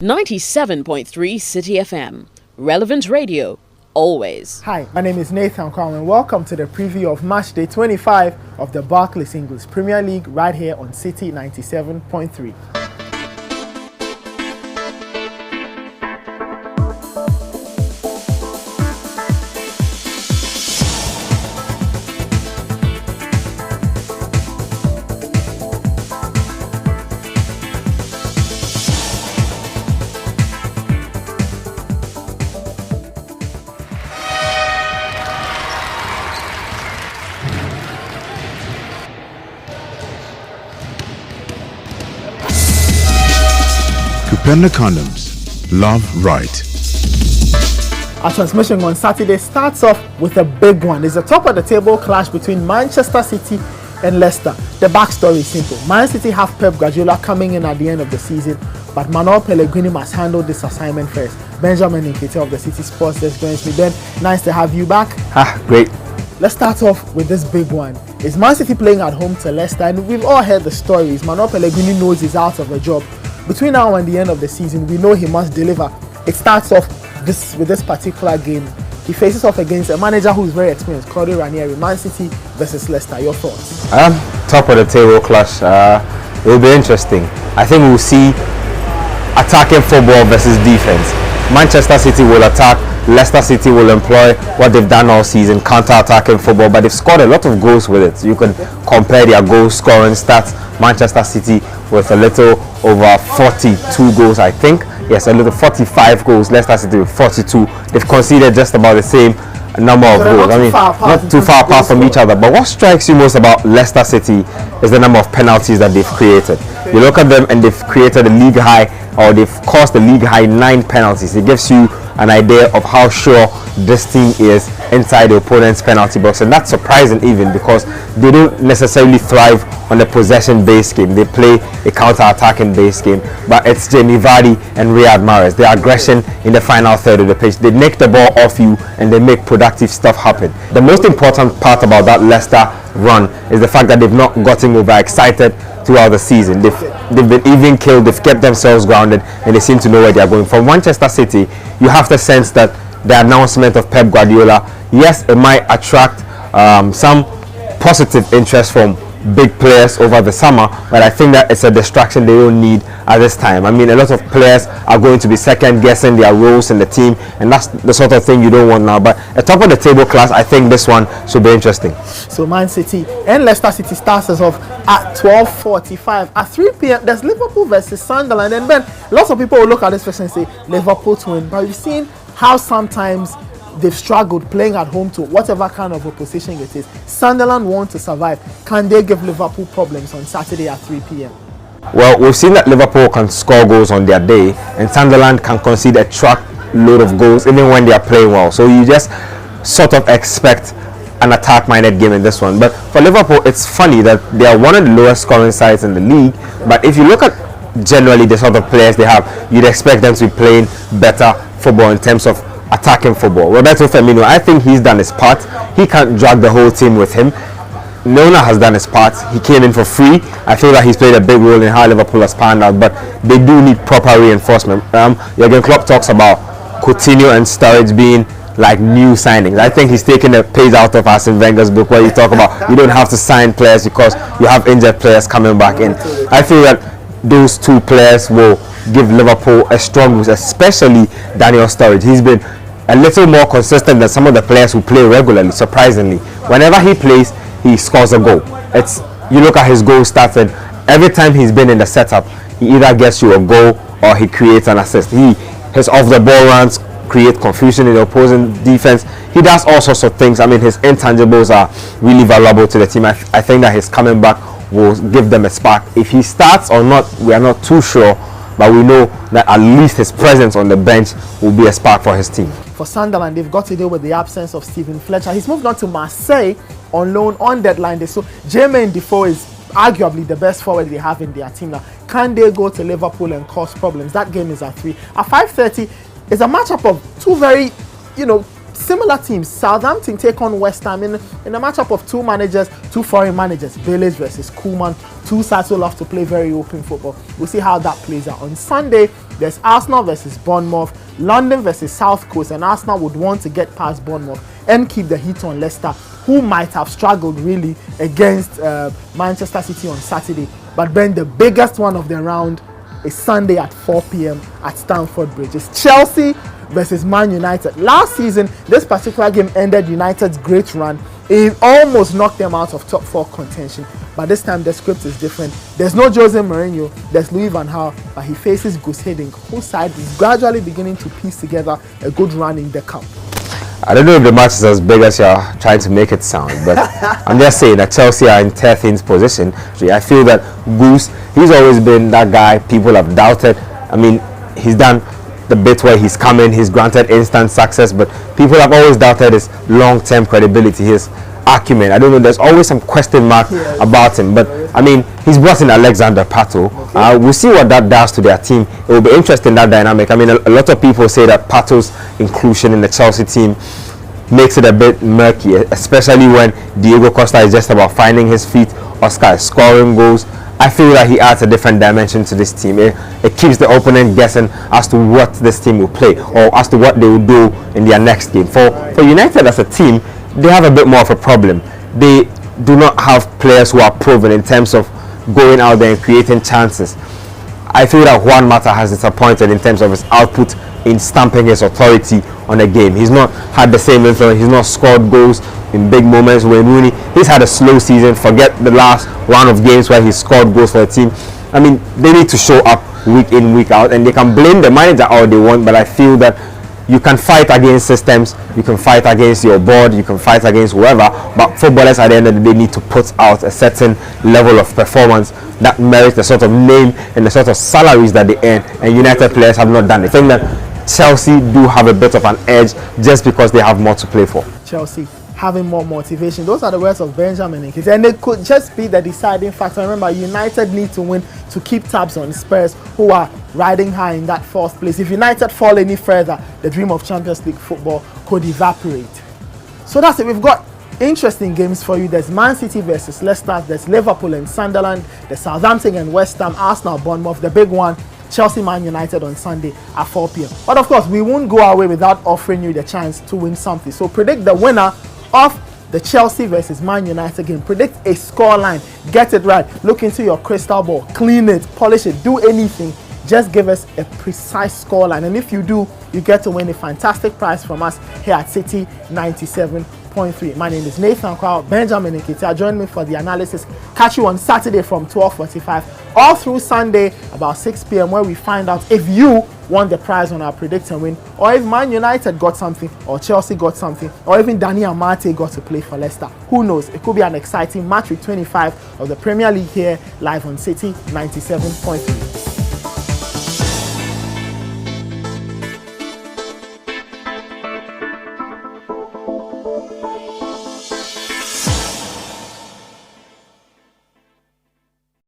97.3 Citi FM. Relevant radio, always. Hi, my name is Nathan Quao and welcome to the preview of match day 25 of the Barclays English Premier League right here on Citi 97.3. Kupenda Condoms. Love right. Our transmission on Saturday starts off with a big one. It's a top of the table clash between Manchester City and Leicester. The backstory is simple. Man City have Pep Guardiola coming in at the end of the season, but Manuel Pellegrini must handle this assignment first. Benjamin Nketsia of the City Sports Desk joins me. Ben, nice to have you back. Great. Let's start off with this big one. Is Man City playing at home to Leicester? And we've all heard the stories. Manuel Pellegrini knows he's out of a job. Between now and the end of the season, we know he must deliver. It starts off with this particular game. He faces off against a manager who's very experienced, Claudio Ranieri. Man City versus Leicester. Your thoughts? Top of the table clash. It will be interesting. I think we'll see attacking football versus defense. Manchester City will attack. Leicester City will employ what they've done all season, counter-attacking football, but they've scored a lot of goals with it. You can compare their goal scoring stats. Manchester City with a little over 42 goals, I think. Yes, a little 45 goals. Leicester City with 42. They've conceded just about the same number of goals. Not too far apart from each other. But what strikes you most about Leicester City is the number of penalties that they've created. You look at them and they've created a league high, or they've caused a league high 9 penalties. It gives you an idea of how sure this team is inside the opponent's penalty box, and that's surprising even because they don't necessarily thrive on the possession-based game. They play a counter-attacking based game, but it's Jamie Vardy and Riyad Mahrez, their aggression in the final third of the pitch. They nick the ball off you and they make productive stuff happen. The most important part about that Leicester run is the fact that they've not gotten overexcited throughout the season. They've been even killed, they've kept themselves grounded, and they seem to know where they are going. For Manchester City, you have the sense that the announcement of Pep Guardiola, yes, it might attract some positive interest from big players over the summer, but I think that it's a distraction they don't need at this time. I mean, a lot of players are going to be second guessing their roles in the team, and that's the sort of thing you don't want now. But at top of the table class, I think this one should be interesting. So Man City and Leicester City starts us off at 12:45. At 3 p.m. there's Liverpool versus Sunderland, and then lots of people will look at this first and say Liverpool to win, but we've seen how sometimes they've struggled playing at home to whatever kind of opposition it is. Sunderland want to survive. Can they give Liverpool problems on Saturday at 3 p.m? Well, we've seen that Liverpool can score goals on their day, and Sunderland can concede a truckload of goals even when they are playing well. So you just sort of expect an attack-minded game in this one. But for Liverpool, it's funny that they are one of the lowest scoring sides in the league. But if you look at generally the sort of players they have, you'd expect them to be playing better football in terms of attacking football. Roberto Firmino, I think he's done his part. He can't drag the whole team with him. Nona has done his part. He came in for free. I feel that he's played a big role in how Liverpool has panned out, but they do need proper reinforcement. Jurgen Klopp talks about Coutinho and Sturridge being like new signings. I think he's taking a page out of Arsene Wenger's book where you talk about you don't have to sign players because you have injured players coming back in. I feel that those two players will give Liverpool a strong boost, especially Daniel Sturridge. He's been a little more consistent than some of the players who play regularly, surprisingly. Whenever he plays, he scores a goal. You look at his goal stats, and every time he's been in the setup, he either gets you a goal or he creates an assist. His off-the-ball runs create confusion in the opposing defense. He does all sorts of things. I mean, his intangibles are really valuable to the team. I think that his coming back will give them a spark. If he starts or not, we are not too sure, but we know that at least his presence on the bench will be a spark for his team. For Sunderland, they've got to deal with the absence of Stephen Fletcher. He's moved on to Marseille on loan on deadline day. So Jermaine Defoe is arguably the best forward they have in their team now. Can they go to Liverpool and cause problems? That game is at 3. At 5:30 is a matchup of two very, similar teams. Southampton take on West Ham in a matchup of two managers, two foreign managers, Village versus Koeman. Two sides will love to play very open football. We'll see how that plays out. On Sunday, There's Arsenal versus Bournemouth, London versus South Coast, and Arsenal would want to get past Bournemouth and keep the heat on Leicester, who might have struggled really against Manchester City on Saturday. But then the biggest one of the round is Sunday at 4 p.m. at Stamford Bridge. It's Chelsea versus Man United. Last season, this particular game ended United's great run. It almost knocked them out of top 4 contention. But this time the script is different. There's no Jose Mourinho, there's Louis van Gaal, but he faces Gus Hiddink, whose side is gradually beginning to piece together a good run in the cup. I don't know if the match is as big as you're trying to make it sound, but I'm just saying that Chelsea are in 13th position. I feel that Goose, he's always been that guy people have doubted. I mean, he's done the bit where he's come in, he's granted instant success, but people have always doubted his long-term credibility, his acumen. I don't know, there's always some question mark about him, but I mean, he's brought in Alexander Pato. We'll see what that does to their team. It will be interesting, that dynamic. I mean, a lot of people say that Pato's inclusion in the Chelsea team makes it a bit murky, especially when Diego Costa is just about finding his feet, Oscar is scoring goals. I feel that he adds a different dimension to this team. It keeps the opponent guessing as to what this team will play, or as to what they will do in their next game. For United as a team, they have a bit more of a problem. They do not have players who are proven in terms of going out there and creating chances. I feel that Juan Mata has disappointed in terms of his output in stamping his authority on the game. He's not had the same influence. He's not scored goals in big moments. Wayne Rooney, he's had a slow season. Forget the last round of games where he scored goals for the team. I mean, they need to show up week in, week out, and they can blame the manager all they want, but I feel that you can fight against systems, you can fight against your board, you can fight against whoever, but footballers at the end of the day need to put out a certain level of performance that merits the sort of name and the sort of salaries that they earn, and United players have not done it. I think that Chelsea do have a bit of an edge just because they have more to play for. Chelsea having more motivation. Those are the words of Benjamin Nketsia, and it could just be the deciding factor. Remember, United need to win to keep tabs on Spurs, who are riding high in that 4th place. If United fall any further, the dream of Champions League football could evaporate. So that's it. We've got interesting games for you. There's Man City versus Leicester, there's Liverpool and Sunderland, there's Southampton and West Ham, Arsenal, Bournemouth, the big one, Chelsea Man United on Sunday at 4 p.m. But of course, we won't go away without offering you the chance to win something. So predict the winner of the Chelsea versus Man United game. Predict a scoreline. Get it right. Look into your crystal ball. Clean it. Polish it. Do anything. Just give us a precise scoreline. And if you do, you get to win a fantastic prize from us here at Citi 97.3. My name is Nathan Quao, Benjamin Nketsia. Join me for the analysis. Catch you on Saturday from 12:45 all through Sunday about 6 p.m. where we find out if you won the prize on our Predict and Win, or if Man United got something, or Chelsea got something, or even Danny Amate got to play for Leicester. Who knows? It could be an exciting match with 25 of the Premier League here live on Citi 97.3.